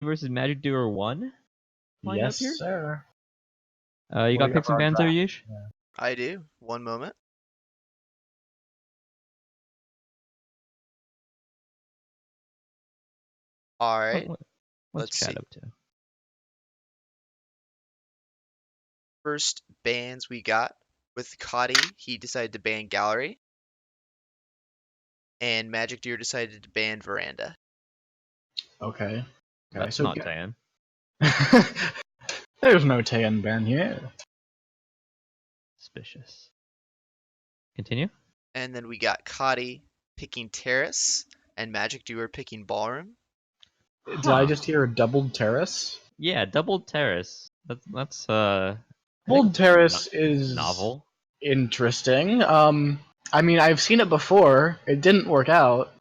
versus Magicdoer1 line up Yes, here. sir. You got picks and bans there, Yeesh? Yeah. I do. One moment. All right. What's Let's chat see. up to? First bans we got with Kotte, he decided to ban Gallery, and Magicdoer decided to ban Veranda. Okay. That's so not Tan. There's no Tan ban here. Suspicious. Continue. And then we got Kotte picking Terrace, and Magicdoer picking Ballroom. Did I just hear a doubled terrace? Yeah, double terrace. That's Doubled terrace is novel. interesting. I mean, I've seen it before. It didn't work out.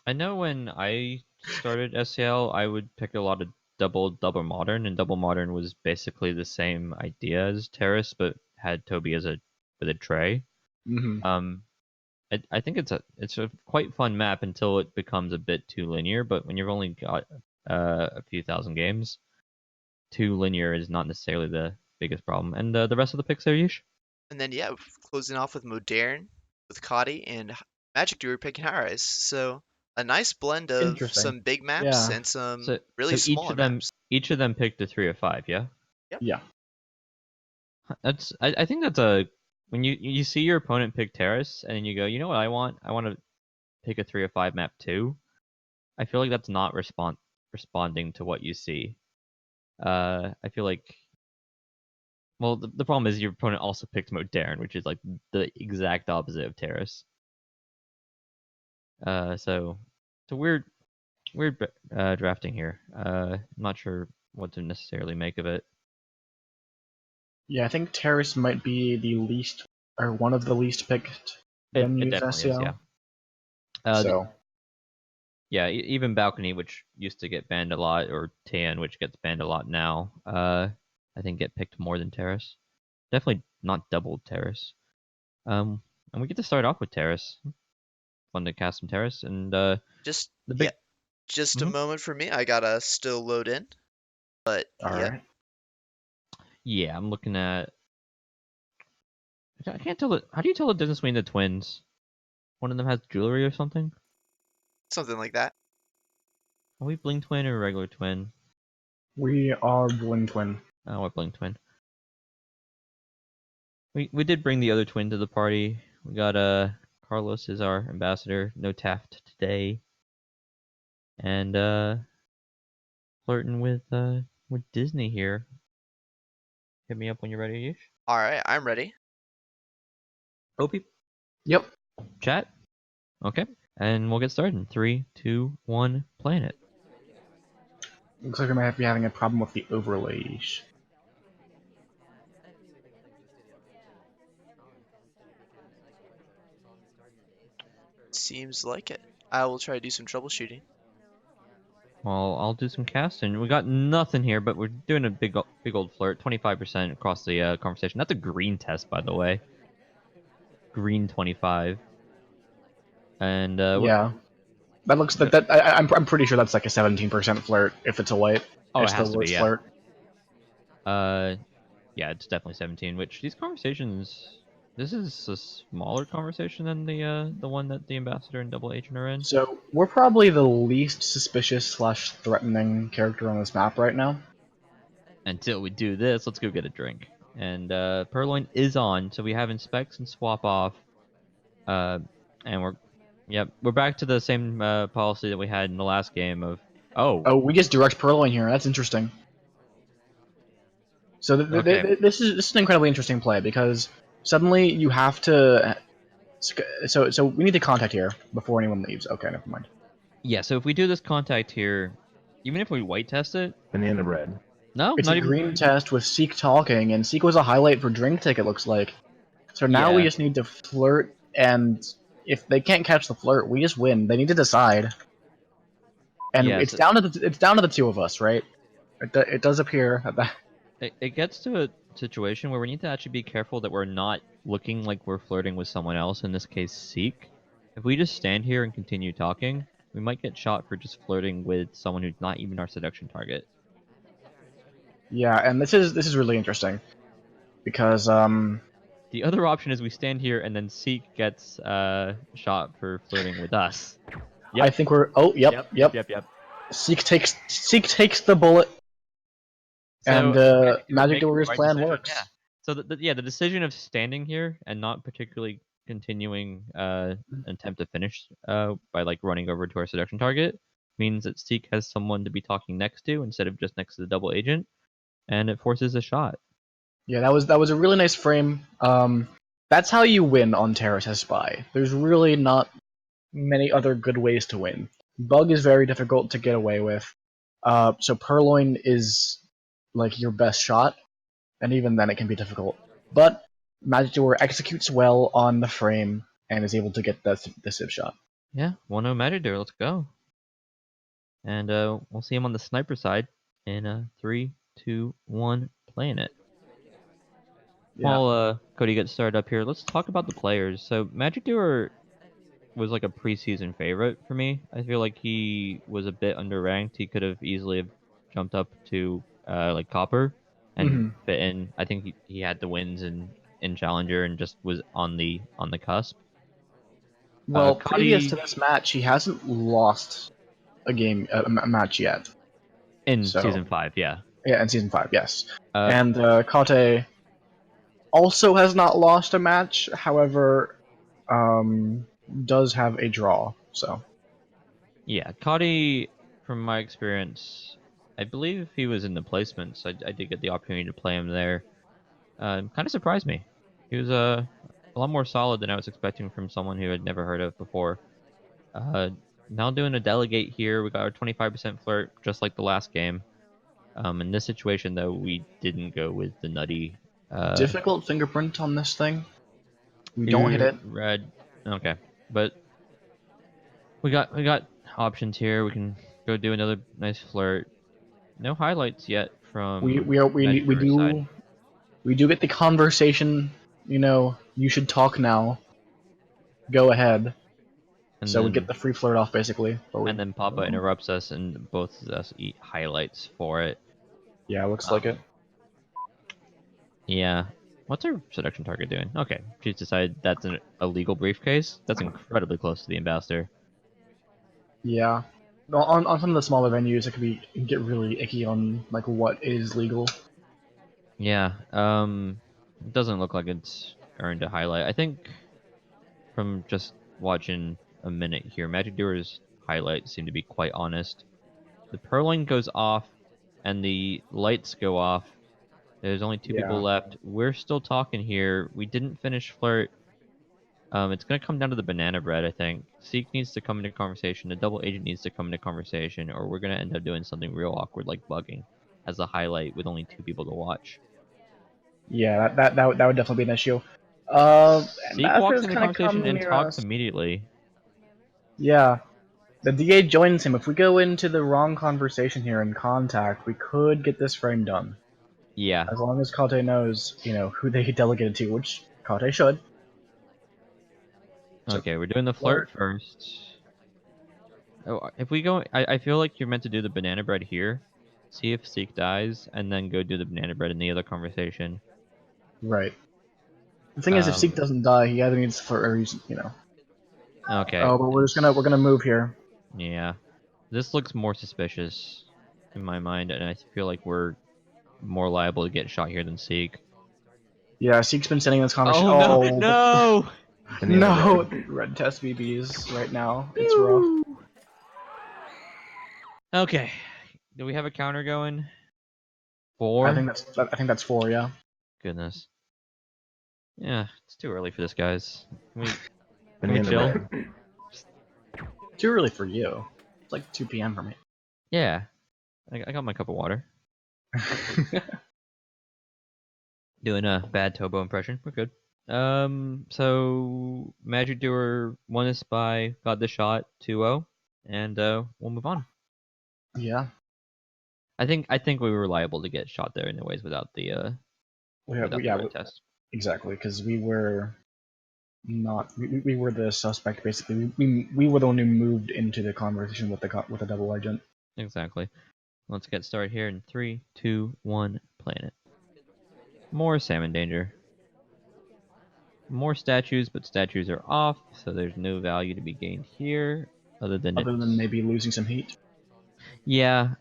I know when I started SCL, I would pick a lot of double modern, and double modern was basically the same idea as terrace, but had Toby as with a tray. Mm-hmm. I think it's a quite fun map until it becomes a bit too linear. But when you've only got a few thousand games, too linear is not necessarily the biggest problem. And the rest of the picks there, Yeesh? And then, yeah, closing off with Modern, with Kotte, and Magicdoer picking High Rise. So, a nice blend of Interesting. some big maps Yeah. and some So really smaller maps. each of them picked a 3 or 5, yeah? Yep. Yeah. I think that's a when you see your opponent pick terrace and then you go, you know what I want? I want to pick a 3 or 5 map too. I feel like that's not responding to what you see. I feel like well the problem is your opponent also picked Modern, which is like the exact opposite of terrace. So it's a weird drafting here. I'm not sure what to necessarily make of it. Yeah, I think terrace might be the least, or one of the least picked venues It definitely is, SCL. yeah. So. Yeah, even balcony, which used to get banned a lot, or tan, which gets banned a lot now, I think get picked more than terrace. Definitely not double terrace. And we get to start off with terrace. Fun to cast some terrace, and Just, the big. yeah, just a moment for me. I gotta still load in. But, All yep. right. Yeah, I'm looking at. I can't tell it. How do you tell the difference between the twins? One of them has jewelry or something. Something like that. Are we bling twin or regular twin? We are Bling Twin. Oh, we're bling twin. We did bring the other twin to the party. We got Carlos is our ambassador. No Taft today. And flirting with Disney here. Hit me up when you're ready, Yish. All right, I'm ready. OP. Yep. Chat. Okay. And we'll get started in 3, 2, 1, playing it. Looks like I might be having a problem with the overlays. Seems like it. I will try to do some troubleshooting. Well, I'll do some casting. We got nothing here, but we're doing a big old flirt. 25% across the conversation. That's a green test, by the way. Green 25. And yeah. That looks I'm pretty sure that's like a 17% flirt if it's a white. Oh, it's it has to be, yeah. Flirt. Yeah, it's definitely 17. Which these conversations, this is a smaller conversation than the one that the ambassador and Double Agent are in. So we're probably the least suspicious / threatening character on this map right now. Until we do this, let's go get a drink. And Purloin is on, so we have inspects and swap off. And we're back to the same policy that we had in the last game of Oh, we just direct Purloin here. That's interesting. So okay. this is an incredibly interesting play because suddenly you have to. So we need to contact here before anyone leaves. Okay, never mind. Yeah, so if we do this contact here, even if we white test it, banana bread. No, It's not a even green test with Seek talking, and Seek was a highlight for Drink Tick, it looks like. So now we Yeah. just need to flirt, and if they can't catch the flirt, we just win. They need to decide. And Yeah, it's so down to the two of us, right? It does appear that. it gets to a situation where we need to actually be careful that we're not looking like we're flirting with someone else. In this case, Seek. If we just stand here and continue talking, we might get shot for just flirting with someone who's not even our seduction target. Yeah, and this is really interesting because The other option is we stand here and then Seek gets shot for flirting with us. Yep. I think we're yep. Yep. Seek takes the bullet, and Magicdoer's plan works. Yeah. So the decision of standing here and not particularly continuing attempt to finish by like running over to our seduction target means that Seek has someone to be talking next to instead of just next to the double agent, and it forces a shot. Yeah, that was a really nice frame. That's how you win on Terrace as Spy. There's really not many other good ways to win. Bug is very difficult to get away with. So Purloin is like your best shot, and even then it can be difficult. But Magicdoer executes well on the frame and is able to get the civ shot. Yeah, 1-0 Magicdoer, let's go. And we'll see him on the sniper side in 3, 2, 1, playing it. Yeah. While Cody gets started up here, let's talk about the players. So Magicdoer was like a preseason favorite for me. I feel like he was a bit underranked. He could have easily have jumped up to like Copper and fit in. I think he had the wins in Challenger and just was on the cusp. Well, previous Kotte to this match, he hasn't lost a match yet. in So, season 5, yeah. Yeah, in season 5, yes. Uh, And Kotte also has not lost a match. However, does have a draw. So Yeah, Kotte, from my experience, I believe he was in the placements. I did get the opportunity to play him there. Kind of surprised me. He was a lot more solid than I was expecting from someone who had never heard of before. Now doing a delegate here, we got our 25% flirt, just like the last game. In this situation, though, we didn't go with the nutty. difficult fingerprint on this thing. We don't hit it. Red. Okay, but we got options here. We can go do another nice flirt. No highlights yet from Magicdoer's side. We do get the conversation. You know, you should talk now. Go ahead. And So we then get the free flirt off basically. and then Papa interrupts us, and both of us eat highlights for it. Yeah, looks like it. Yeah. What's our seduction target doing? Okay, she's decided that's an illegal briefcase. That's incredibly close to the ambassador. Yeah. On some of the smaller venues, it can get really icky on like what is legal. Yeah. It doesn't look like it's earned a highlight. I think from just watching a minute here, Magicdoer's highlights seem to be quite honest. The purloin goes off, and the lights go off. There's only 2 people left. We're still talking here. We didn't finish flirt. It's gonna come down to the banana bread, I think. Seek needs to come into conversation. The double agent needs to come into conversation, or we're gonna end up doing something real awkward like bugging as a highlight with only 2 people to watch. Yeah, that would definitely be an issue. Seek walks into conversation and talks immediately. Yeah, the DA joins him. If we go into the wrong conversation here in contact, we could get this frame done. Yeah. As long as Kotte knows, you know, who they delegated to, which Kotte should. Okay, we're doing the flirt first. Oh, if we go, I feel like you're meant to do the banana bread here, see if Seek dies, and then go do the banana bread in the other conversation. Right. The thing is, if Seek doesn't die, he either needs for a reason, you know. Okay. Oh, but we're gonna move here. Yeah, this looks more suspicious in my mind, and I feel like we're more liable to get shot here than Seek. Yeah, Seek's been sending this conversation. Oh no! No! Red test BBs right now. It's rough. Okay, do we have a counter going? 4? I think that's 4. Yeah. Goodness. Yeah, it's too early for this, guys. Can we chill? Too early for you. It's like 2 p.m. for me. Yeah, I got my cup of water. Doing a bad Tobo impression. We're good. So Magicdoer won a spy, got the shot, 2-0, and we'll move on. Yeah. I think we were liable to get shot there anyways without the red test. Exactly, because we were not. We were the suspect basically. We were the one who moved into the conversation with the double agent. Exactly. Let's get started here in 3, 2, 1, planet. More salmon danger. More statues, but statues are off, so there's no value to be gained here, other than maybe losing some heat. Yeah,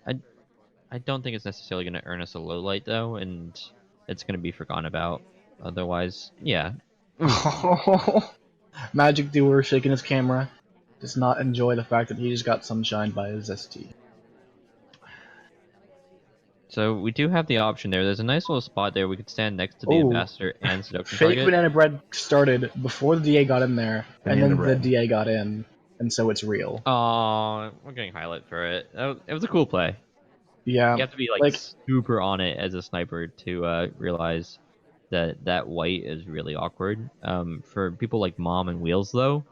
I don't think it's necessarily going to earn us a low light though, and it's going to be forgotten about. Otherwise, yeah. Magicdoer shaking his camera. Does not enjoy the fact that he just got sunshined by his ST. So we do have the option there. There's a nice little spot there. We could stand next to the Oh, ambassador and seduction fake target. banana bread started before the DA got in there, and Banana then bread. the DA got in, and so it's real. Oh, we're getting highlight for it. It was a cool play. Yeah, You have to be like super on it as a sniper to realize that that white is really awkward. For people like Mom and Wheels though,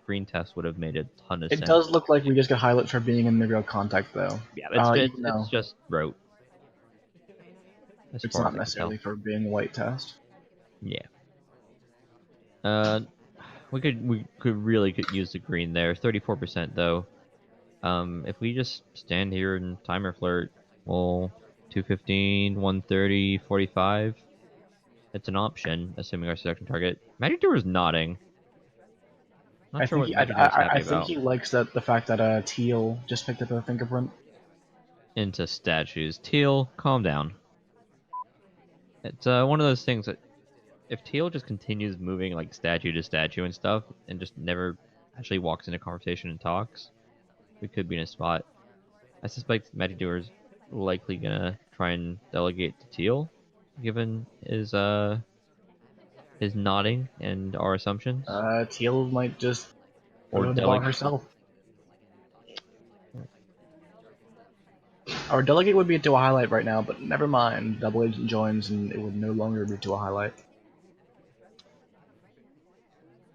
green test would have made a ton of it sense. does look like we just got highlight for being in the real contact though. Yeah, Even it's just rote. As it's far not as I can tell. necessarily for being white test. Yeah. We could use the green there. 34% though. If we just stand here and timer flirt, well, 215, 130, 45. It's an option, assuming our seduction target. Magicdoer is nodding. Not sure what Magicdoer is happy I think about. he likes the fact that Teal just picked up a fingerprint. Into statues. Teal, calm down. It's one of those things that if Teal just continues moving like statue to statue and stuff, and just never actually walks into conversation and talks, we could be in a spot. I suspect Magicdoer is likely gonna try and delegate to Teal, given his nodding and our assumptions, Teal might just go or to the bar delegate. herself. Our delegate would be to a highlight right now, but never mind. Double agent joins, and it would no longer be to a highlight.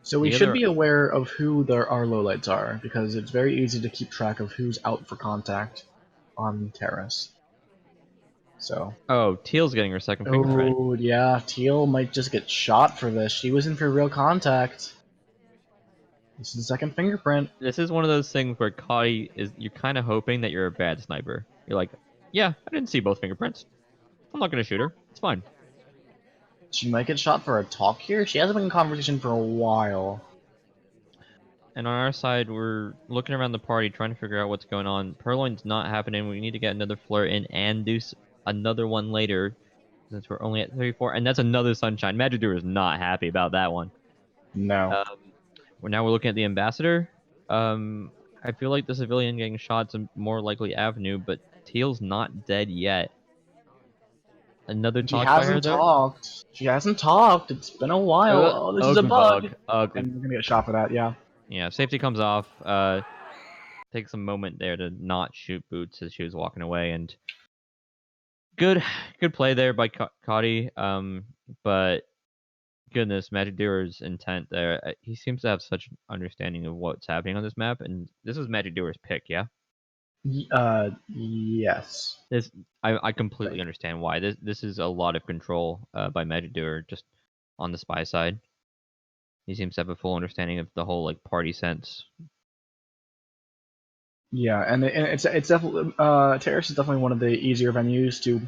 So we The should other be aware of who our lowlights are, because it's very easy to keep track of who's out for contact on Terrace. So. Oh, Teal's getting her second fingerprint. Oh, yeah, Teal might just get shot for this. She was in for real contact. This is the second fingerprint. This is one of those things where Kotte is. You're kind of hoping that you're a bad sniper. You're like, yeah, I didn't see both fingerprints. I'm not gonna shoot her. It's fine. She might get shot for a talk here. She hasn't been in conversation for a while. And on our side, we're looking around the party trying to figure out what's going on. Purloin's not happening. We need to get another flirt in and do another one later, since we're only at 34. And that's another sunshine. Magicdoer is not happy about that one. No. We're looking at the ambassador. I feel like the civilian getting shot's a more likely avenue, but Teal's not dead yet. Another She talk by her hasn't there. talked. She hasn't talked. It's been a while. Oh, this is a bug. Ugly. And we're gonna get shot for that, yeah. Yeah, safety comes off. Takes a moment there to not shoot Boots as she was walking away, and good play there by Kotte. But goodness, Magicdoer's intent there. He seems to have such an understanding of what's happening on this map, and this was Magicdoer's pick, yeah. Yes. I completely understand why. This is a lot of control by Magicdoer just on the spy side. He seems to have a full understanding of the whole like party sense. Yeah, and it's definitely Terrace is definitely one of the easier venues to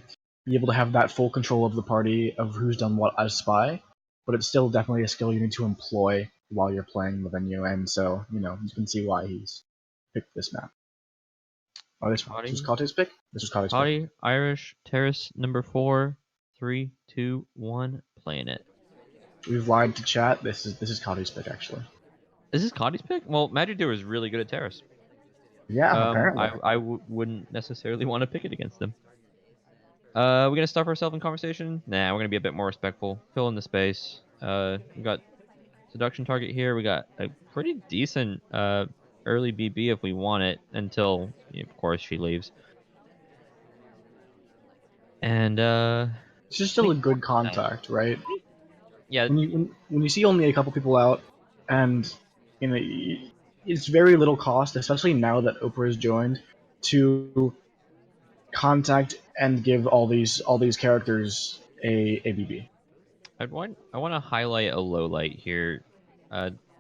be able to have that full control of the party of who's done what as spy, but it's still definitely a skill you need to employ while you're playing the venue, and so you can see why he's picked this map. Oh, this was Kotte's pick. This was Kotte's pick. Kotte, Irish, Terrace, number 4, 3, 2, 1, playing it. We've lied to chat. This is Kotte's pick actually. Is this Kotte's pick? Well, Magicdoer is really good at Terrace. Yeah, apparently. I wouldn't necessarily want to pick it against them. We're gonna stuff ourselves in conversation. Nah, we're gonna be a bit more respectful. Fill in the space. We got seduction target here. We got a pretty decent early BB if we want it, until of course she leaves. And it's just still a good contact, right? Yeah. When you see only a couple people out, and it's very little cost, especially now that Oprah has joined, to contact and give all these characters a BB. I want to highlight a low light here.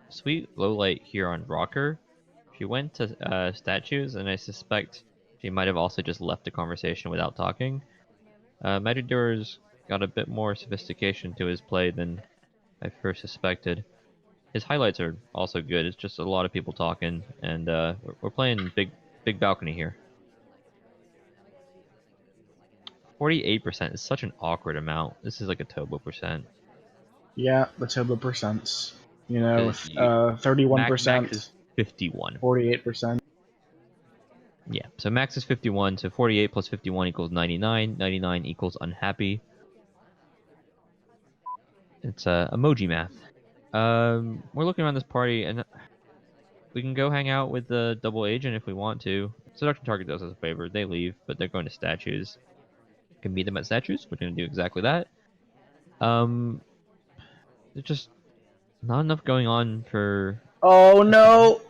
Sweet low light here on Rocker. She went to statues, and I suspect she might have also just left the conversation without talking. Magicdoer's got a bit more sophistication to his play than I first suspected. His highlights are also good. It's just a lot of people talking, and we're playing big balcony here. 48% is such an awkward amount. This is like a Tobo percent. Yeah, the Toba percents. You know, 31% Max is 51. 48%. Yeah, so max is 51, so 48 plus 51 equals 99. 99 equals unhappy. It's emoji math. We're looking around this party, and we can go hang out with the double agent if we want to. Seduction target does us a favor. They leave, but they're going to statues. Can meet them at statues. We're going to do exactly that. There's just not enough going on for... Oh no!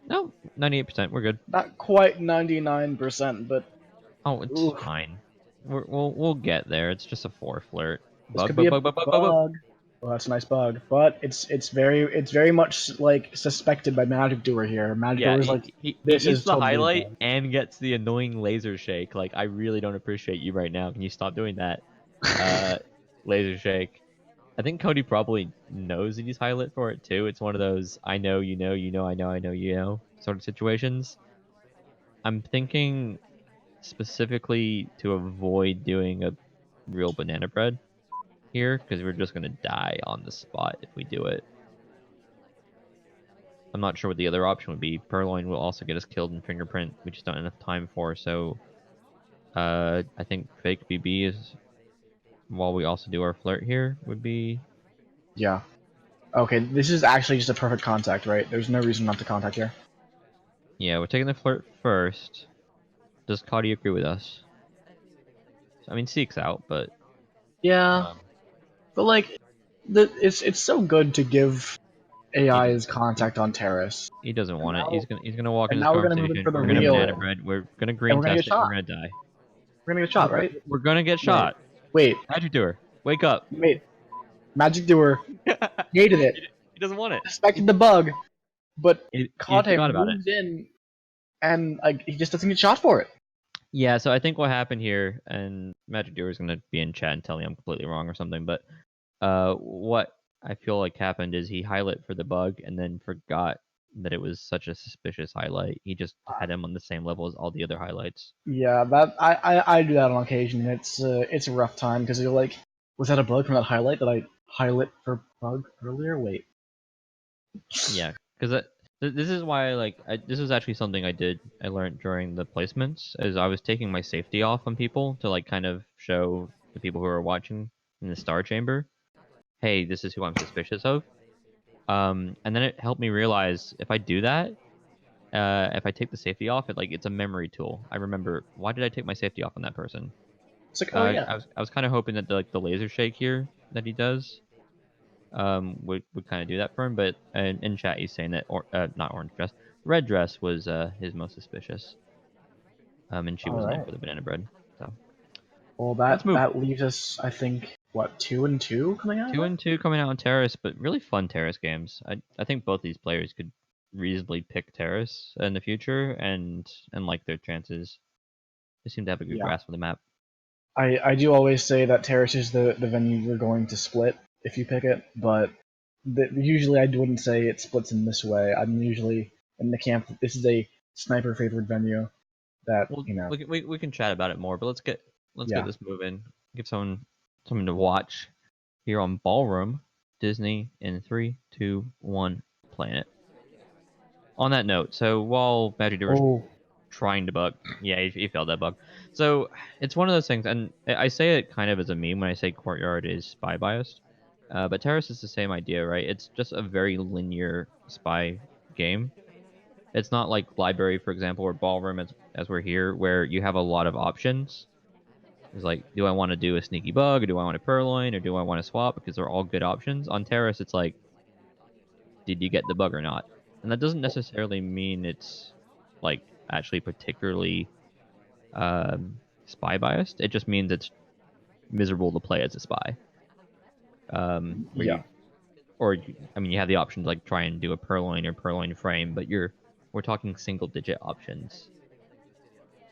No, 98%. We're good. Not quite 99%, but Oh, it's oof. fine. We'll get there. It's just a 4 flirt. This Bug, could be bug, a bug, bug, bug, bug, bug. bug. Well, that's a nice bug, but it's very much like suspected by Magicdoer here. Magicdoer's like, he this eats is the totally a highlight bug. and gets the annoying laser shake. Like, I really don't appreciate you right now. Can you stop doing that? Laser shake. I think Cody probably knows that he's highlight for it too. It's one of those I know, you know, you know, I know, you know sort of situations. I'm thinking specifically to avoid doing a real banana bread here because we're just gonna die on the spot if we do it. I'm not sure what the other option would be. Purloin will also get us killed in fingerprint. We just don't have enough time for. So I think fake BB is while we also do our flirt here would be. Yeah. Okay, this is actually just a perfect contact, right? There's no reason not to contact here. Yeah, we're taking the flirt first. Does Kotte agree with us? I mean, Seek's out, but Yeah, but like, it's so good to give he AI doesn't his contact on Terrace. he doesn't And want it. now, He's gonna walk in and this now we're gonna move in conversation. for the We're gonna real, banana bread. We're gonna and green we're gonna get test it. And we're shot. gonna die. We're gonna get shot, right? We're gonna get Wait, shot. wait, Magicdoer, wake up. wait. Magicdoer hated it, He doesn't want it. suspected the bug, but He Kotte forgot about it. moves in, and like he just doesn't get shot for it. Yeah, so I think what happened here, and Magicdoer is gonna be in chat and tell me I'm completely wrong or something, but what I feel like happened is he highlight for the bug and then forgot that it was such a suspicious highlight. He just had him on the same level as all the other highlights. Yeah, that I do that on occasion. It's a rough time because you're like, was that a bug from that highlight that I highlight for bug earlier? Wait. Yeah, because this is why this is actually something I learned during the placements is I was taking my safety off on people to like kind of show the people who are watching in the star chamber, hey, this is who I'm suspicious of. And then it helped me realize if I do that, if I take the safety off, it's a memory tool. I remember why did I take my safety off on that person? It's like, oh yeah. I was kind of hoping that the laser shake here that he does would kind of do that for him, but in chat he's saying that not orange dress, red dress was his most suspicious. And she All wasn't in right. for the banana bread. So Well, let's move. that leaves us, I think, what 2-2 coming out. 2-2 coming out on Terrace, but really fun Terrace games. I think both these players could reasonably pick Terrace in the future and like their chances. They seem to have a good Yeah. grasp of the map. I do always say that Terrace is the venue you're going to split if you pick it, but usually I wouldn't say it splits in this way. I'm usually in the camp that this is a sniper favored venue. That Well, you know. we can chat about it more, but let's get Yeah. this moving. Give someone something to watch here on Ballroom Disney in 3, 2, 1, playing it. On that note, so while Magicdoer was trying to bug, yeah, he failed that bug. So it's one of those things, and I say it kind of as a meme when I say Courtyard is spy biased, but Terrace is the same idea, right? It's just a very linear spy game. It's not like Library, for example, or Ballroom, as we're here, where you have a lot of options. It's like, do I want to do a sneaky bug, or do I want to purloin, or do I want to swap? Because they're all good options. On Terrace, it's like, did you get the bug or not? And that doesn't necessarily mean it's like actually particularly spy biased. It just means it's miserable to play as a spy. Where Yeah. or I mean, you have the option to like try and do a purloin or purloin frame, but we're talking single-digit options.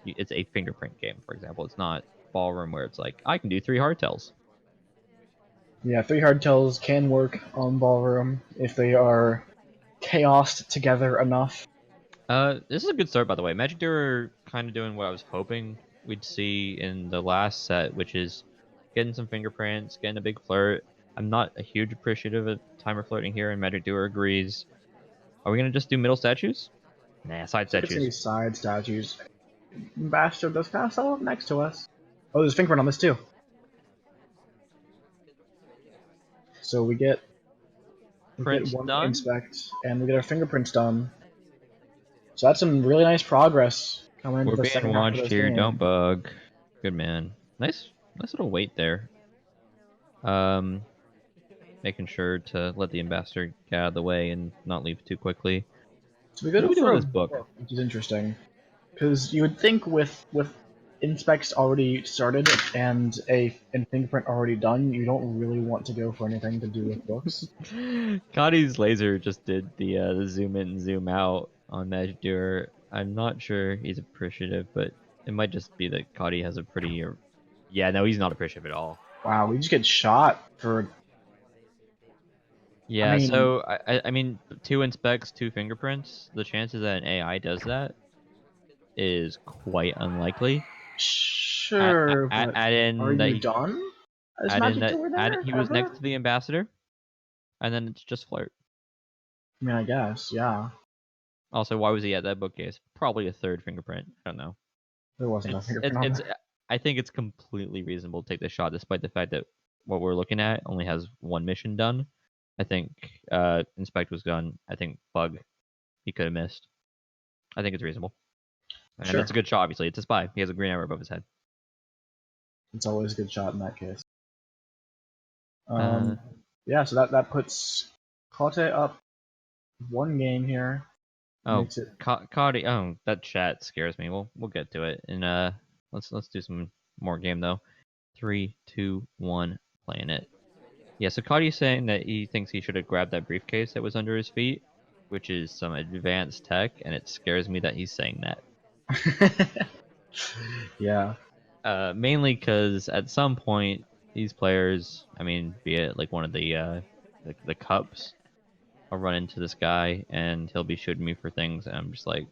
It's a fingerprint game, for example. It's not ballroom where it's like I can do 3 hardtails. Yeah, 3 hardtails can work on ballroom if they are chaosed together enough. This is a good start, by the way. Magicdoer kind of doing what I was hoping we'd see in the last set, which is getting some fingerprints, getting a big flirt. I'm not a huge appreciative of timer flirting here, and Magicdoer agrees. Are we gonna just do middle statues? Nah, side I think it's gonna be statues. side statues. Bastard does kind of settle up next to us. Oh, there's a fingerprint on this too. So we get Prints one done. inspect, and we get our fingerprints done. So that's some really nice progress coming into We're the being second half of watched this here. game. Don't bug. Good man. Nice little wait there. Making sure to let the ambassador get out of the way and not leave too quickly. So we What do go we do for with a this book? which is interesting, because you would think with inspects already started and fingerprint already done, you don't really want to go for anything to do with books. Kotte's laser just did the zoom in and zoom out on Magicdoer. I'm not sure he's appreciative, but it might just be that Kotte has a pretty. Yeah, no, he's not appreciative at all. Wow, we just get shot for. Yeah, mean- so I mean, 2 inspects, 2 fingerprints. The chances that an AI does that is quite unlikely. Sure, but Add are in that you done? Is add in Magic that Tour there he was ever? next to the ambassador, and then it's just flirt. I mean, I guess, yeah. Also, why was he at that bookcase? Probably a 3rd fingerprint. I don't know. There wasn't a It's fingerprint on there. I think it's completely reasonable to take the shot, despite the fact that what we're looking at only has 1 mission done. I think Inspect was done. I think Bug he could have missed. I think it's reasonable, and Sure. it's a good shot. Obviously, it's a spy. He has a green arrow above his head. It's always a good shot in that case. Uh, Yeah, so that puts Kotte up 1 game here. oh, Makes it Kotte. Oh, that chat scares me. We'll get to it. And let's do some more game though. 3, 2, 1, playing it. Yeah, so Kotte's saying that he thinks he should have grabbed that briefcase that was under his feet, which is some advanced tech, and it scares me that he's saying that. yeah. Mainly because at some point, these players, I mean, be it like one of the cups, I'll run into this guy and he'll be shooting me for things, and I'm just like,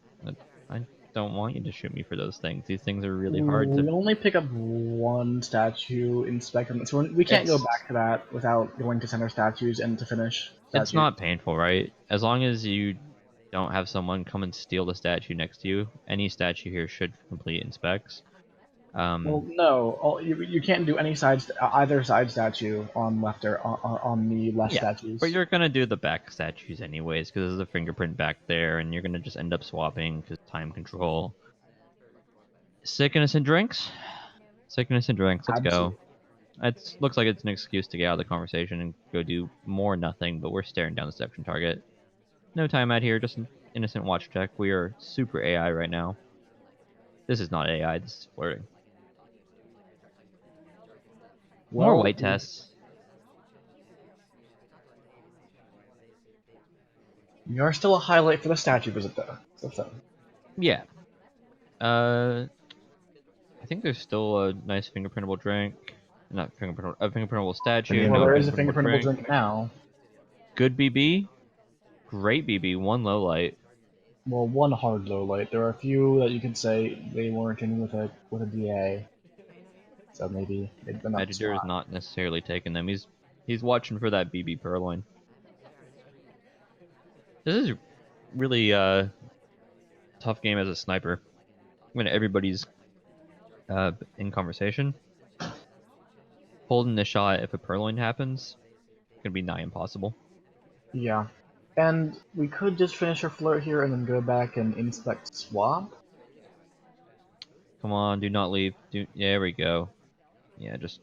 I don't want you to shoot me for those things. These things are really hard We to. only pick up 1 statue in Spectrum, so we can't go back to that without going to center statues and to finish statues. It's not painful, right? As long as you don't have someone come and steal the statue next to you, any statue here should complete inspects. Well, no, you can't do any either side statue on left or on the left Yeah, statues. but you're gonna do the back statues anyways because there's a fingerprint back there, and you're gonna just end up swapping because time control. Sick innocent drinks. Sick innocent drinks. Let's Absolutely. go. It looks like it's an excuse to get out of the conversation and go do more nothing, but we're staring down the deception target. No time out here, just an innocent watch check. We are super AI right now. This is not AI, this is flirting. More Well, white tests. you are still a highlight for the statue visit, though. So. Yeah. I think there's still a nice fingerprintable drink. Not fingerprintable, a fingerprintable statue. Well, No there is a fingerprintable fingerprintable drink now. Good BB. Great BB. 1 low light. Well, 1 hard low light. There are a few that you could say they weren't in with a DA. So maybe they're not Magicdoer is not necessarily taking them. He's watching for that BB purloin. This is really tough game as a sniper when everybody's in conversation. Holding the shot if a purloin happens gonna be nigh impossible. Yeah. And we could just finish our flirt here and then go back and inspect swap. Come on, do not leave. Yeah, there we go. Yeah, just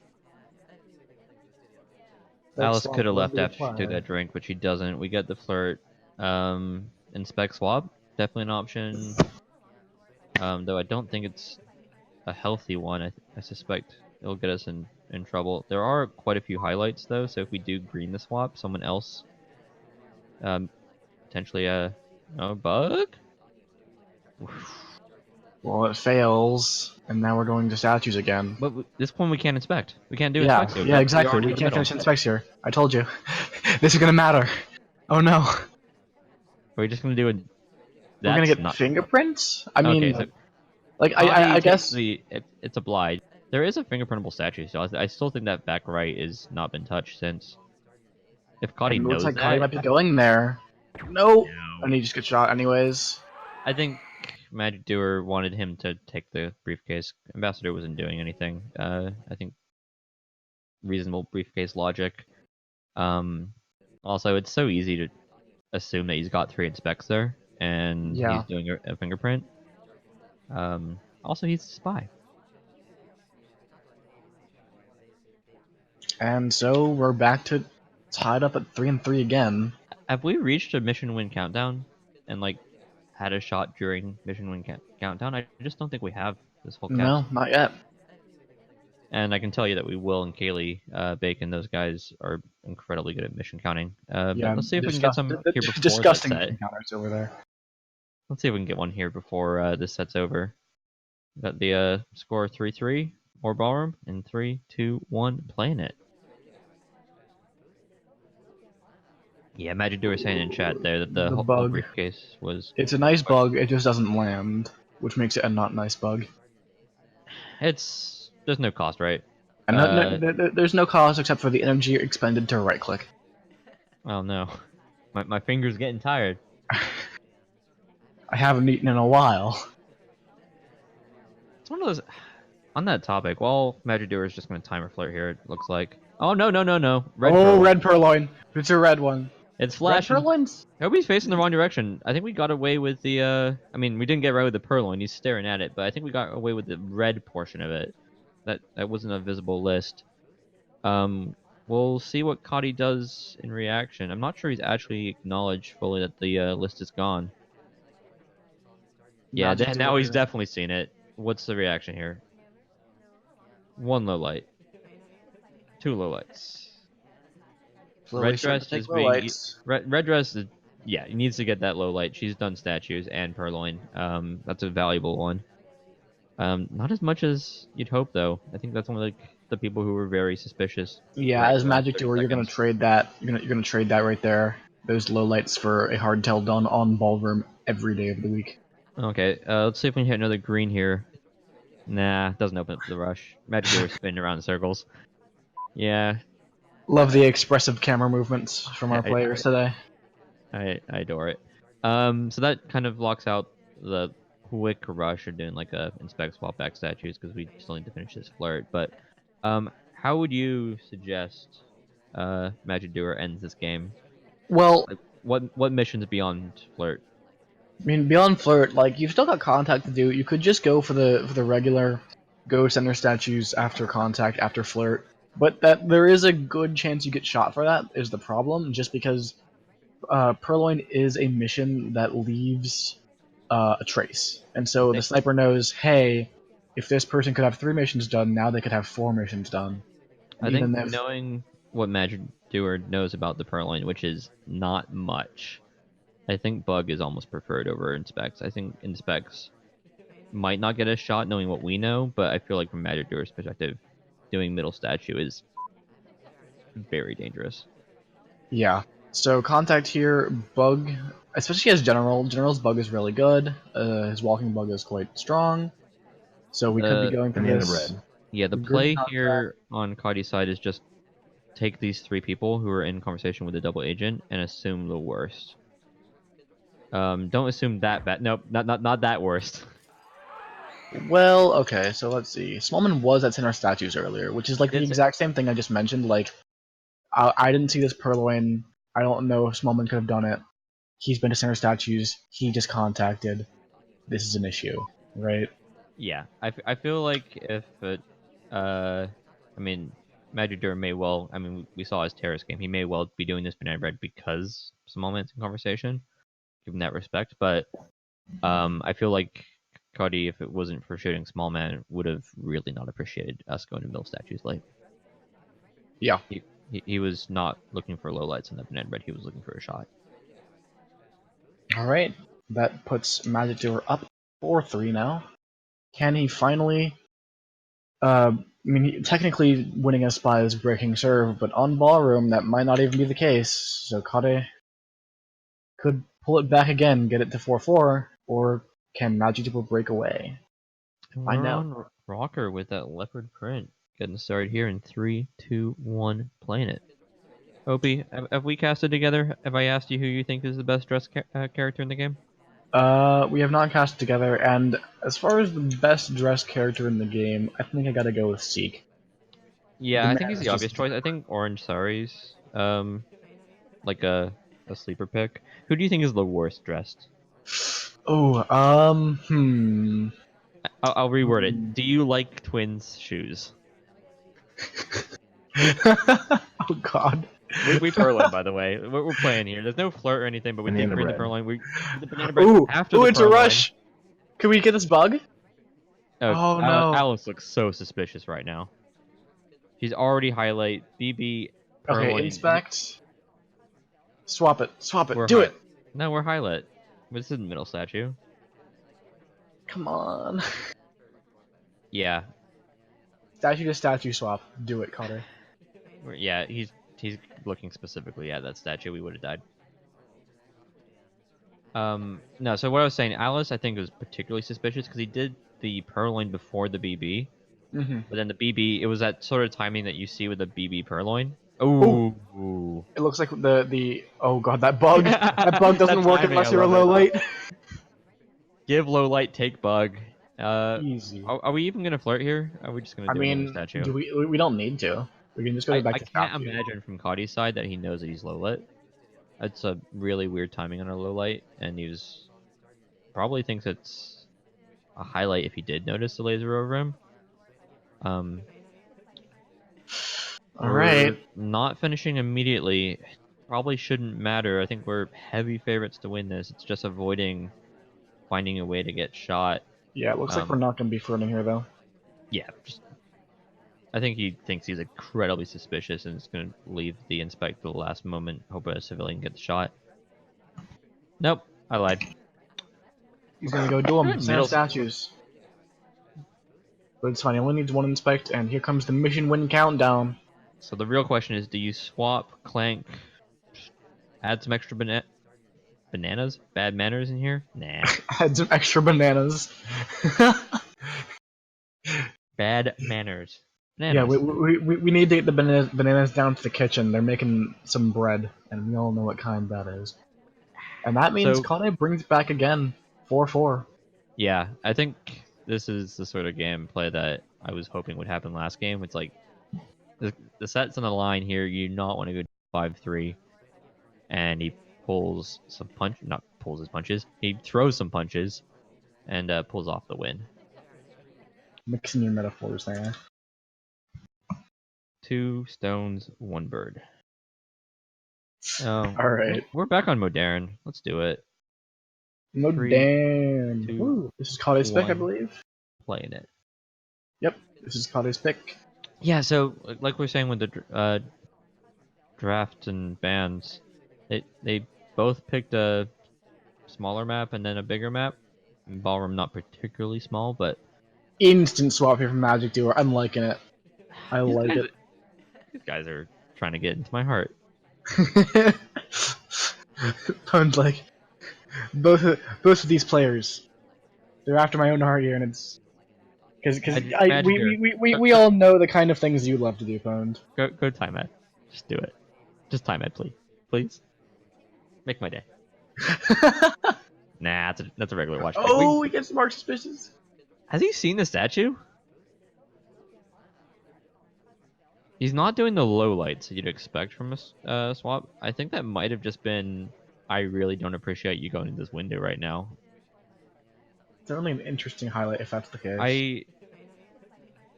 Alice could have left after she took that drink, but she doesn't. We get the flirt. Inspect swap, definitely an option. Though I don't think it's a healthy one. I suspect it'll get us in trouble. There are quite a few highlights though, so if we do green the swap, someone else Potentially a bug. Well, it fails, and now we're going to statues again. But this one we can't inspect. We can't do Yeah, inspects here. yeah, exactly. already We in the can't middle. finish inspects here. I told you. This is gonna matter. Oh no. We're just gonna do it. We're gonna That's get not fingerprints? I okay. mean, So like, Kotte I takes guess. it's obliged. There is a fingerprintable statue, so I still think that back right is not been touched since. If Kotte And it looks knows like Kotte that, might be going there. No! no. And he just gets shot anyways. I think Magicdoer wanted him to take the briefcase. Ambassador wasn't doing anything. I think reasonable briefcase logic. Also, it's so easy to assume that he's got 3 inspects there, and Yeah. he's doing a fingerprint. Also, he's a spy. And so we're back to tied up at 3-3 again. Have we reached a mission win countdown and like had a shot during mission win countdown? I just don't think we have this whole cast. No, not yet. And I can tell you that we will and Kaylee, Bacon, those guys are incredibly good at mission counting. But Yeah, let's see if we can get some here before disgusting that set. encounters over there. Let's see if we can get one here before this set's over. Got the score 3-3. More ballroom in 3, 2, 1. Playing it. Yeah, Magicdoer saying in chat there that the The whole bug. briefcase was. It's a nice bug, it just doesn't land, which makes it a not nice bug. There's no cost, right? And there's no cost except for the energy expended to right click. Oh no, my finger's getting tired. I haven't eaten in a while. It's one of those. On that topic, well, Magicdoer is just going to timer flirt here. It looks like. Oh no. Red Oh, purloin. red purloin. It's a red one. It's Red flashing. purloins? Nobody's facing the wrong direction. I think we got away with the. I mean, we didn't get right with the purloin. He's staring at it, but I think we got away with the red portion of it. That wasn't a visible list. We'll see what Kotte does in reaction. I'm not sure he's actually acknowledged fully that the list is gone. Yeah, now he's definitely seen it. What's the reaction here? 1 low light. 2 low lights. Red dress is being red dress is, yeah, he needs to get that low light. She's done statues and purloin. That's a valuable one. Not as much as you'd hope though. I think that's one of the people who were very suspicious. Yeah, right as Magicdoer, you're gonna trade that. You're gonna trade that right there. Those low lights for a hardtail done on ballroom every day of the week. Okay, let's see if we can hit another green here. Nah, doesn't open up the rush. Magicdoer spinning around in circles. Yeah, Love the expressive camera movements from our players today. I adore it. So that kind of locks out the quick rush of doing like a inspect swap back statues because we still need to finish this flirt. But how would you suggest Magicdoer ends this game? Well, Like, what missions beyond flirt? I mean, beyond flirt, like you've still got contact to do. You could just go for the regular go center statues after contact after flirt, but that there is a good chance you get shot for that is the problem. Just because Purloin is a mission that leaves a trace, and so the sniper knows, hey, if this person could have 3 missions done, now they could have 4 missions done. And I think even if knowing what Magicdoer knows about the purloin, which is not much, I think Bug is almost preferred over Inspects. I think Inspects might not get a shot knowing what we know, but I feel like from Magicdoer's perspective, doing middle statue is very dangerous. yeah. So contact here, bug, especially as general. General's bug is really good. His walking bug is quite strong. So we could be going for this. red. Yeah, the Good play contact. here on Kotte's side is just take these 3 people who are in conversation with the double agent and assume the worst. Don't assume that bad. Nope, not that worst. Well, okay, so let's see. Smallman was at center statues earlier, which is like the exact same thing I just mentioned. Like, I didn't see this purloin. I don't know if Smallman could have done it. He's been to center statues. He just contacted. This is an issue, right? Yeah, I feel like if I mean, Magicdoer may well. I mean, we saw his terrorist game. He may well be doing this banana bread because some moments in conversation, give him that respect. But I feel like Kotte, if it wasn't for shooting small man, would have really not appreciated us going to middle statues late. Yeah. He was not looking for low lights on that banana bread. He was looking for a shot. Alright, that puts Magicdoer up 4-3 now. Can he finally... I mean, technically winning a spy is breaking serve, but on Ballroom that might not even be the case, so Kotte could pull it back again, get it to 4-4, or can Magicdoer break away? And Find we're out. on Rocker with that leopard print. Getting started here in 3, 2, 1, playing it. Opie, have we casted together? Have I asked you who you think is the best dressed character in the game? We have not cast together, and as far as the best dressed character in the game, I think I gotta go with Seek. Yeah, The I man think he's is the obvious just choice. I think Orange Sari's like a sleeper pick. Who do you think is the worst dressed? oh, I'll reword it. Do you like twins' shoes? oh God. We purloin, by the way. We're playing here. There's no flirt or anything, but we did Banana bring the bread. purloin. We did the banana bread Ooh, after ooh, the it's a purloin. rush. Can we get this bug? Oh, no. Alice looks so suspicious right now. She's already highlight BB Okay, purloin. inspect. Swap it. Swap it. We're Do it. No, we're highlight. This is middle statue. Come on. Yeah, Statue to statue swap. Do it, Kotte. yeah. He's looking specifically at that statue. We would have died. No. So what I was saying, Alice, I think was particularly suspicious because he did the purloin before the BB, Mm-hmm. but then the BB, it was that sort of timing that you see with the BB purloin. Ooh, Ooh. it looks like the oh God, that bug. That bug That doesn't work timing, I unless you're a love low it. light. Give low light, take bug. Easy. Are we even gonna flirt here? Are we just gonna I do another mean, statue? do we don't need to. We can just go back I to can't statue. imagine from Coddy's side that he knows that he's low lit. That's a really weird timing on a low light, and he's probably thinks it's a highlight if he did notice the laser over him. All right. We're not finishing immediately. Probably shouldn't matter. I think we're heavy favorites to win this. It's just avoiding finding a way to get shot. Yeah, it looks like we're not gonna be flirting here though. Yeah, just I think he thinks he's incredibly suspicious and is going to leave the inspect to the last moment, hope a civilian gets shot. Nope, I lied. He's gonna go do them. Middle. Statues. But it's fine. He only needs one inspect, and here comes the mission win countdown. So the real question is, do you swap, clank, add some extra bananas, bad manners in here? Nah. Add some extra bananas. Bad manners. Yeah, Bananas. we need to get the bananas down to the kitchen. They're making some bread, and we all know what kind that is. And that means So- Kotte brings it back again. 4-4. Yeah, I think this is the sort of gameplay that I was hoping would happen last game. It's like the set's on the line here. You not want to go 5-3, and he pulls some not pulls his punches. He throws some punches, and pulls off the win. Mixing your metaphors there. 2 stones, 1 bird. Oh, All right. we're back on Modern. Let's do it. No 3, damn. 2, Ooh, this is Kotte's pick, I 1. believe. Playing it. Yep, this is Kotte's pick. Yeah, so like we're saying with the draft and bans, they both picked a smaller map and then a bigger map. Ballroom not particularly small, but Instant swap here from Magicdoer. I'm liking it. I like it. These guys are trying to get into my heart. Sounds like both of these players, they're after my own heart here, and it's because we all know the kind of things you love to do, Pwned. Go time ed. Just do it. Just time ed, please. Make my day. Nah, that's a regular watch. Oh, he gets marked suspicious. Has he seen the statue? He's not doing the low lights that you'd expect from a swap. I think that might have just been, I really don't appreciate you going in this window right now. Certainly an interesting highlight if that's the case.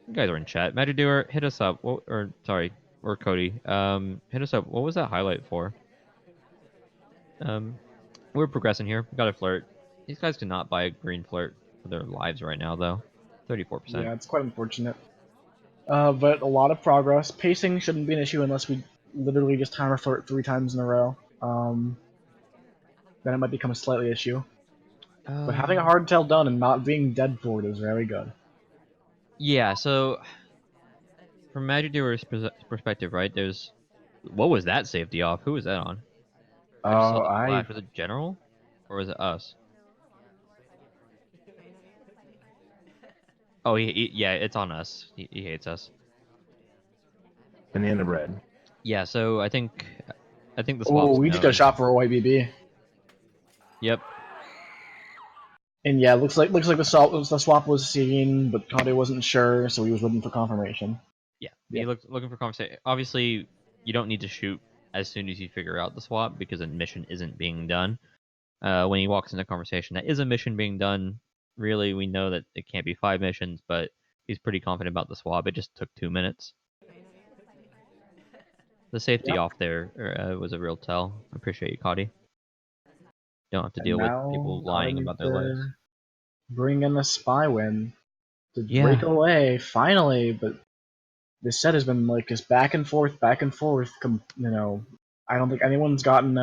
You guys are in chat. Magicdoer, hit us up. Or Cody. Hit us up. What was that highlight for? We're progressing here. We got a flirt. These guys cannot buy a green flirt for their lives right now, though. 34%. Yeah, it's quite unfortunate. But a lot of progress. Pacing shouldn't be an issue unless we literally just timer flirt 3 times in a row. And then it might become a slightly issue. But having a Um, hard tail done and not being dead for it is very good. yeah, so from Magicdoer's perspective, right? There's what was that safety off? Who was that on? I just saw the I flash. Was it General, or was it us? Oh, yeah, it's on us. He hates us. Banana bread. Yeah, so I think the oh, swap's we just got a known. shot for a white BB. Yep. And yeah, looks like the swap was seen, but Kotte wasn't sure, so he was looking for confirmation. Yeah. Yeah. He looking for conversation. Obviously, you don't need to shoot as soon as you figure out the swap because a mission isn't being done. When he walks into conversation, that is a mission being done. Really, we know that it can't be 5 missions, but he's pretty confident about the swap. It just took 2 minutes. The safety Yep. off there was a real tell. I appreciate you, Kotte. Don't have to And deal with now people Kotte lying needs about their lives. to bring in a spy win to Yeah. break away finally, but this set has been like just back and forth. You know, I don't think anyone's gotten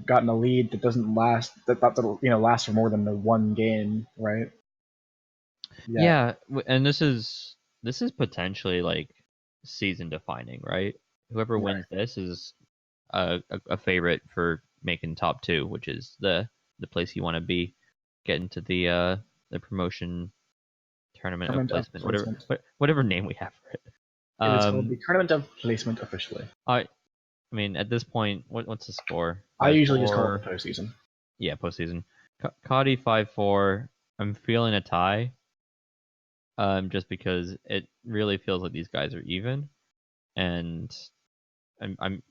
gotten a lead that doesn't last last for more than the one game, right? Yeah, and this is potentially like season defining, right? Whoever Right. wins this is a favorite for making top 2, which is the place you want to be, get into the promotion tournament of Tournament of placement, placement. whatever name we have for it. It is called the Tournament of Placement officially. I mean, at this point, what's the score? I usually just call 5-4. it the postseason. Yeah, postseason. Kotte 5-4. I'm feeling a tie. Just because it really feels like these guys are even, and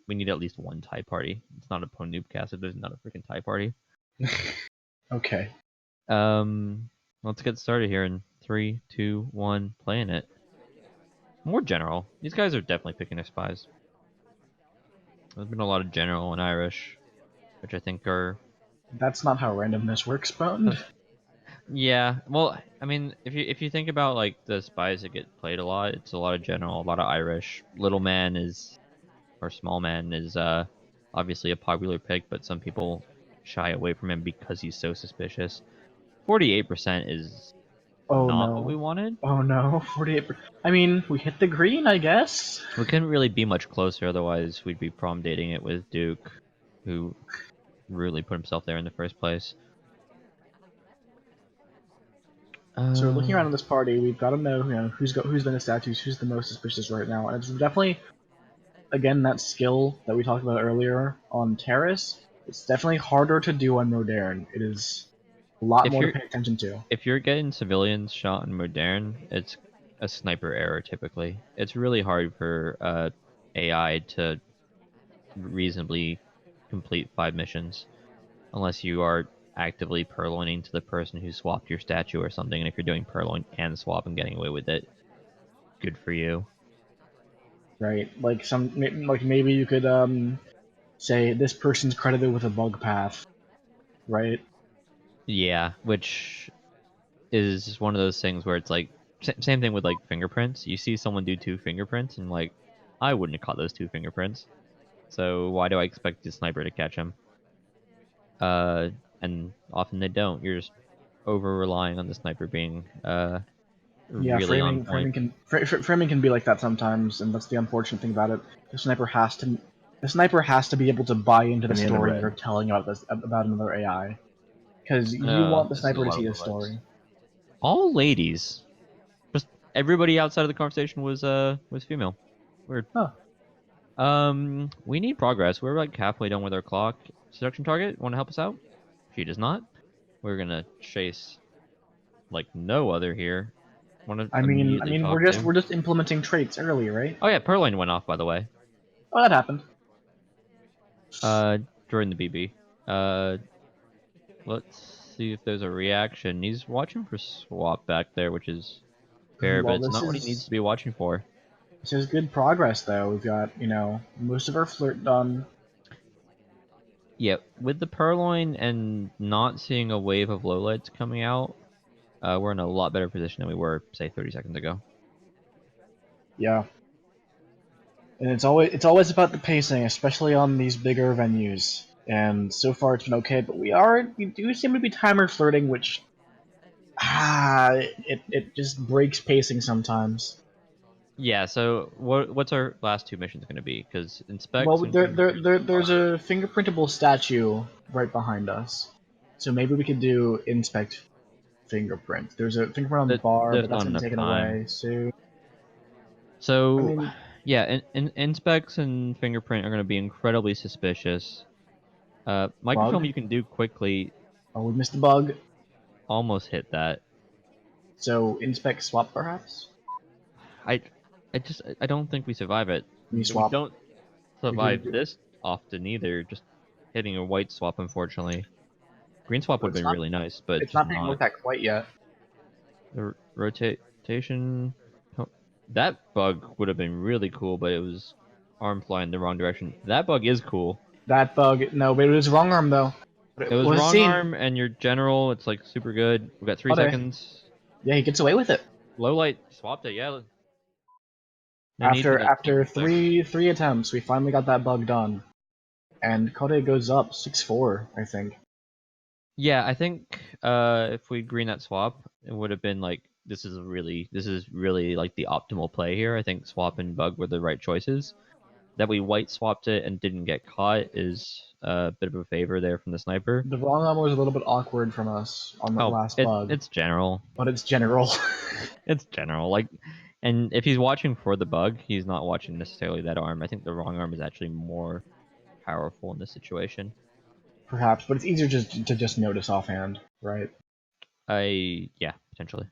we need at least one tie party. It's not a Noobcast if there's not a freaking tie party. Okay. Let's get started here in 3, 2, 1. Playing it. More general. These guys are definitely picking their spies. There's been a lot of general and Irish, which I think are. That's not how randomness works, Bone. Yeah, well, I mean, if you think about like the spies that get played a lot, it's a lot of general, a lot of Irish. Little man is, or small man is, obviously a popular pick, but some people shy away from him because he's so suspicious. 48% is Oh not what we no. wanted. Oh no. 48. I mean, we hit the green, I guess. We couldn't really be much closer, otherwise we'd be prom dating it with Duke, who really put himself there in the first place. So looking around in this party, we've got to know, who's been the statues, who's the most suspicious right now, and it's definitely, again, that skill that we talked about earlier on Terrace. It's definitely harder to do on Modern. It is a lot If more to you're pay attention to. if you're getting civilians shot in Modern, it's a sniper error typically. It's really hard for AI to reasonably complete 5 missions unless you are actively purloining to the person who swapped your statue or something. And if you're doing purloin and swap and getting away with it, good for you. Right? Like maybe you could say this person's credited with a bug path, right? Yeah, which is one of those things where it's like same thing with like fingerprints. You see someone do 2 fingerprints and like I wouldn't have caught those 2 fingerprints. So why do I expect the sniper to catch him? And often they don't. You're just over relying on the sniper being Yeah, really on point. framing can be like that sometimes, and that's the unfortunate thing about it. The sniper has to be able to buy into the Banana story bread. you're telling about another AI, because you want the This is a sniper to lot of see the low lights. story. All ladies. Just everybody outside of the conversation was female. Weird. Huh. We need progress. We're like halfway done with our clock. Seduction target, want to help us out? She does not. We're gonna chase like no other here. Want to immediately talk to? We're just implementing traits early, right? Oh yeah, Purloin went off by the way. Oh, that happened. During the BB. Let's see if there's a reaction. He's watching for swap back there, which is fair, but Well, it's not what he needs to be watching for. this is good progress though. We've got most of our flirt done. Yeah, with the Purloin and not seeing a wave of lowlights coming out, we're in a lot better position than we were, say, 30 seconds ago. Yeah. And it's always about the pacing, especially on these bigger venues. And so far it's been okay, but we do seem to be timer flirting, which it just breaks pacing sometimes. Yeah. So what's our last two missions going to be? Because Well, inspects and fingerprint. there's a fingerprintable statue right behind us, so maybe we could do inspect fingerprint. There's a fingerprint on the bar, There's but that's not gonna enough take it time. away. So I So, mean, yeah, inspects and fingerprint are going to be incredibly suspicious. Microfilm bug. you can do quickly. Oh, we missed the bug. Almost hit that. So inspect swap perhaps. I, I don't think we survive it. We We swap. don't We do, we survive do. this often either. Just hitting a white swap, unfortunately. Green swap But would have been really nice, but it's just not being not. looked at quite yet. The rotation. That bug would have been really cool, but it was arm flying the wrong direction. That bug is cool. That bug. No, but it was wrong arm though. But It it was was wrong seen. arm, and your general, it's like super good. We got 3 Okay. seconds. Yeah, he gets away with it. Low light swapped it, yeah. No need for After the after inspect. three attempts, we finally got that bug done. And Kotte goes up 6-4, I think. Yeah, I think if we green that swap, it would have been like this is really like the optimal play here. I think swap and bug were the right choices. That we white swapped it and didn't get caught is a bit of a favor there from the sniper. The wrong arm was a little bit awkward from us on that Oh, last bug, it's general. but it's general. It's general. Like, and if he's watching for the bug, he's not watching necessarily that arm. I think the wrong arm is actually more powerful in this situation. Perhaps, but it's easier just to just notice offhand, right? Yeah, potentially.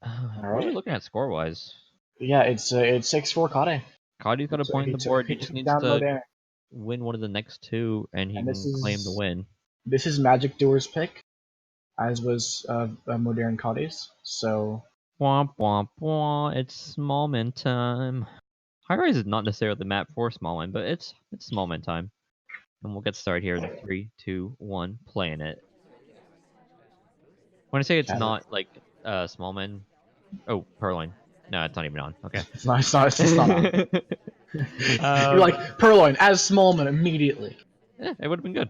All What are we right. looking at score wise? Yeah, it's 6-4 Kotte. Cody's got a So point on he the took board. He he just took needs down to Modern, win one of the next two, and he and can claim the win. this is Magicdoer1's pick, as was Modern Kotte's. So Womp womp womp. It's Smallman time. High Rise is not necessarily the map for Smallman, but it's Smallman time. And we'll get started here in 3, 2, 1, playing it. When I say it's yeah, not like Smallman, oh, Purloin. No, it's not even on. Okay. it's not on. You're um, like Purloin as Smallman immediately. yeah, it would have been good.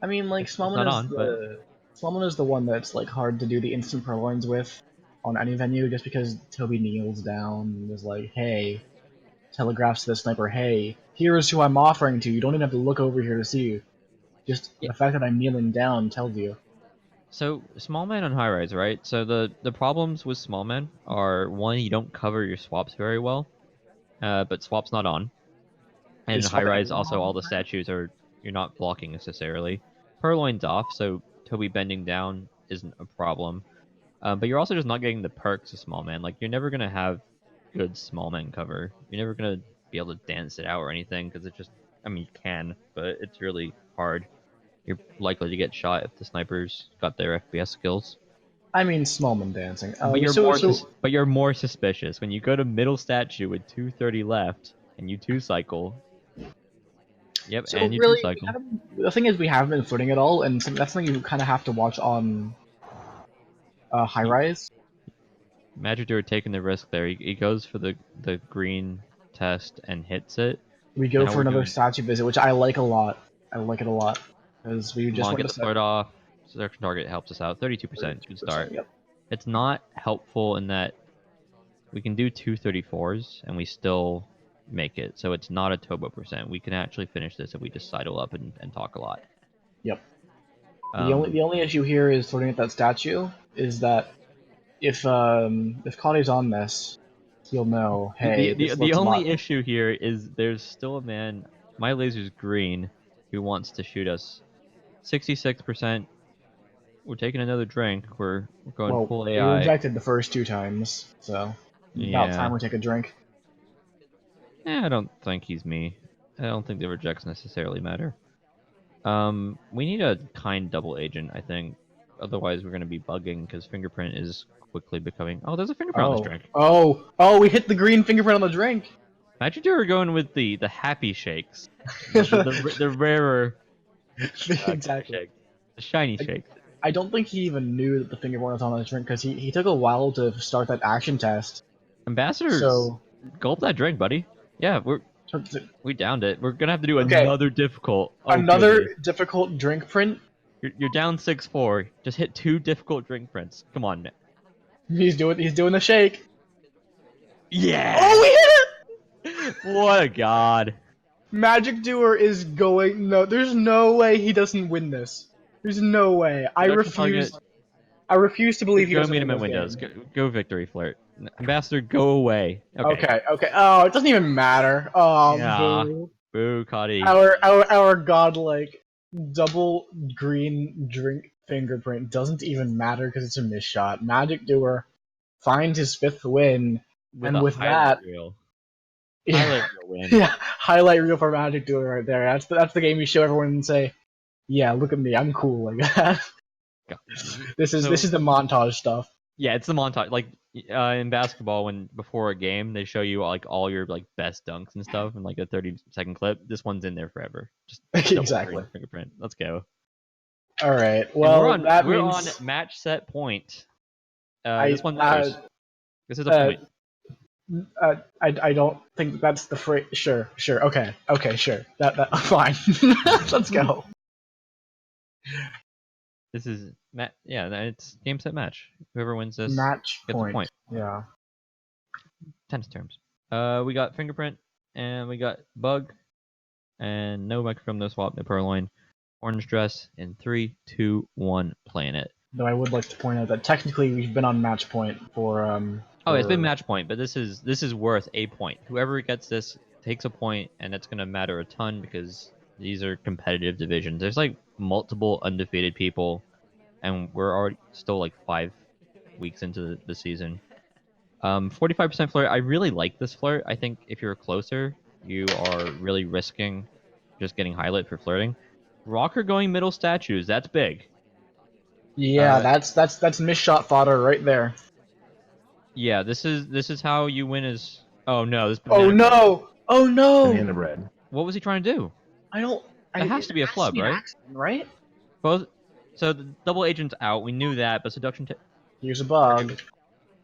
I mean, like It's not on, but Smallman is the one that's like hard to do the instant Purloins with on any venue, just because Toby kneels down and is like, "Hey," telegraphs to the sniper, "Hey, here's who I'm offering to. You don't even have to look over here to see you. Just yeah. the fact that I'm kneeling down tells you." So Smallman on High Rise, right? So the problems with Smallman are one, you don't cover your swaps very well, but swap's not on. And Is High swap Rise, ever also all on? the statues you're not blocking necessarily. Purloin's off, so Toby bending down isn't a problem. But you're also just not getting the perks of Small Man. Like, you're never going to have good Small Man cover. You're never going to be able to dance it out or anything, because it just, I mean, you can, but it's really hard. You're likely to get shot if the snipers got their FPS skills. I mean, Smallman dancing. But So you're more suspicious. When you go to middle statue with 230 left, and you 2-cycle, yep, so and you really, 2-cycle. the thing is, we haven't been footing at all, and that's something you kind of have to watch on High Rise. Magicdoer taking the risk there. He goes for the green test and hits it. We go Now for we're another doing, statue visit, which I like a lot. I like it a lot because we come just on, went get to the flare off. Search target helps us out. 32%. Good start. 32%. Yep. It's not helpful in that we can do 234s and we still make it. So it's not a Tobo percent. We can actually finish this if we just sidle up and talk a lot. Yep. Um, The only issue here is looking at that statue is that if Connie's on this, he'll know, hey, this the looks a lot. only issue here is there's still a man, my laser's green, who wants to shoot us. 66%. We're taking another drink. We're going Well, full we AI. rejected the first two times, so about Yeah. time we take a drink. I don't think he's me. I don't think the rejects necessarily matter. We need a kind double agent, I think. Otherwise, we're going to be bugging because fingerprint is quickly becoming. Oh, there's a fingerprint on this drink. Oh! We hit the green fingerprint on the drink. Imagine you were going with the happy shakes, the rarer kind of Exactly. shakes, the shiny I, shakes. I don't think he even knew that the fingerprint was on the drink because he took a while to start that action test. Ambassador, So gulp that drink, buddy. Yeah, we downed it. We're gonna have to do Okay. another difficult. Oh Another goodness. difficult drink print. You're down 6-4. Just hit 2 difficult drink prints. Come on, man. He's doing the shake. Yeah. Oh, we hit it! What a god. Magicdoer is going. No, there's no way he doesn't win this. There's no way. I Production refuse. target. I refuse to believe he Go doesn't meet win him at this windows. game. Go victory flirt. Ambassador, go away. Okay. Okay. Oh, it doesn't even matter. Oh, Yeah. boo. Boo, Kotte. Our godlike double green drink fingerprint doesn't even matter because it's a miss shot. Magicdoer finds his 5th win, With and a with highlight that, reel. yeah, Highlight reel win. yeah, highlight reel for Magicdoer right there. That's the game you show everyone and say, yeah, look at me, I'm cool like that. God. This is So, the montage stuff. yeah, it's the montage. Like in basketball, when before a game they show you like all your like best dunks and stuff in like a 30-second clip. This one's in there forever. Just double Exactly. green fingerprint. Let's go. All right. And Well, that we're means on match set point. I This one matters. This is a uh, point. I don't think that's the phrase. Sure. Okay, sure. That fine. Let's go. This is yeah, it's game set match. Whoever wins this Match gets a point. Yeah. Tennis terms. We got fingerprint and we got bug and no microfilm, no swap, no purloin. Orange dress in 3, 2, 1. Playing it. Though I would like to point out that technically we've been on match point for Oh, it's been match point, but this is worth a point. Whoever gets this takes a point, and that's gonna matter a ton because these are competitive divisions. There's like multiple undefeated people, and we're already still like 5 weeks into the season. 45% flirt. I really like this flirt. I think if you're closer, you are really risking just getting highlight for flirting. Rocker going middle statues. That's big. Yeah, that's miss shot fodder right there. Yeah, this is how you win. Is oh no, this Oh banana bread. no! Oh no! Banana bread. What was he trying to do? I don't. That has to be a flub, right? Accident, right? Both. So the double agent's out. We knew that, but seduction Here's a bug.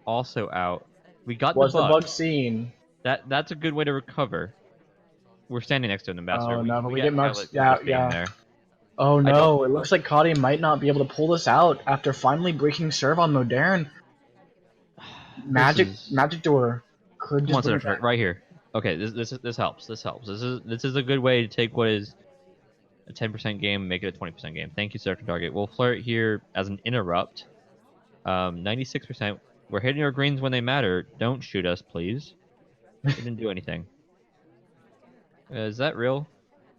also out. We got Was the the bug. bug seen? That's a good way to recover. We're standing next to an ambassador. Oh no, but we get get mugs. highlight for Yeah, just being yeah. there. Oh I no, don't. it looks like Kotte might not be able to pull this out after finally breaking serve on Modern. Magicdoer could Come on, just bring it seduction back. right here. Okay, this helps. This helps. This is a good way to take what is a 10% game and make it a 20% game. Thank you, seduction target. We'll flirt here as an interrupt. 96%. We're hitting our greens when they matter. Don't shoot us, please. We didn't do anything. Is that real?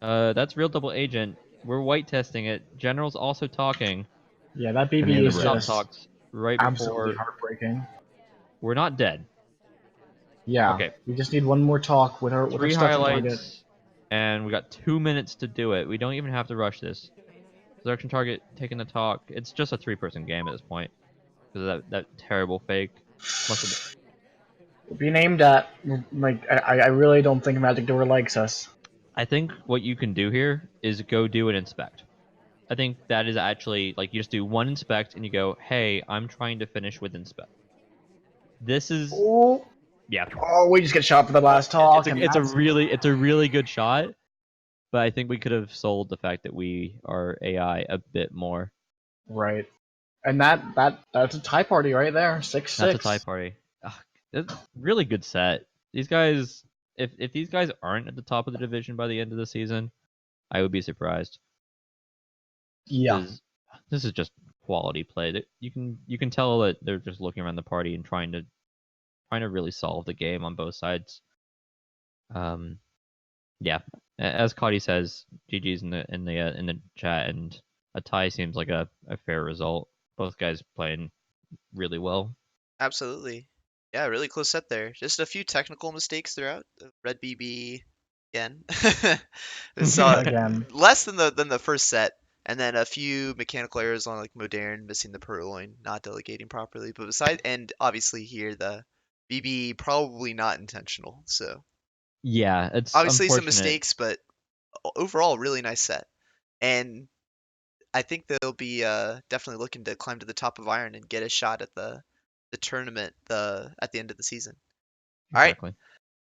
That's real double agent. We're white testing it. General's also talking. Yeah, that BB Banana is bread. Stop just talks right absolutely before. heartbreaking. We're not dead. Yeah, Okay. we just need one more talk with our 3 seduction target. highlights, and we got 2 minutes to do it. We don't even have to rush this. Seduction target taking the talk. It's just a 3-person game at this point because of that terrible fake. Must have Being aimed at, like, I really don't think Magicdoer likes us. I think what you can do here is go do an inspect. I think that is actually like you just do one inspect and you go, hey, I'm trying to finish with inspect. This is Oh, yeah. we just get shot for the last talk, and It's a really good shot, but I think we could have sold the fact that we are AI a bit more. right. And that's a tie party right there, 6-6. That's a tie party. Ugh, really good set. These guys, if these guys aren't at the top of the division by the end of the season, I would be surprised. Yeah, This is just quality play. That you can tell that they're just looking around the party and trying to really solve the game on both sides. Yeah, as Kotte says, GG's in the chat, and a tie seems like a fair result. Both guys playing really well. Absolutely. Yeah, really close set there. Just a few technical mistakes throughout. Red BB again. So again. less than the first set, and then a few mechanical errors on like Modern missing the purloin, not delegating properly. But besides, and obviously here the BB probably not intentional. So Yeah, it's obviously some unfortunate. mistakes, but overall really nice set. And I think they'll be definitely looking to climb to the top of Iron and get a shot at the tournament at the end of the season. All right, Exactly.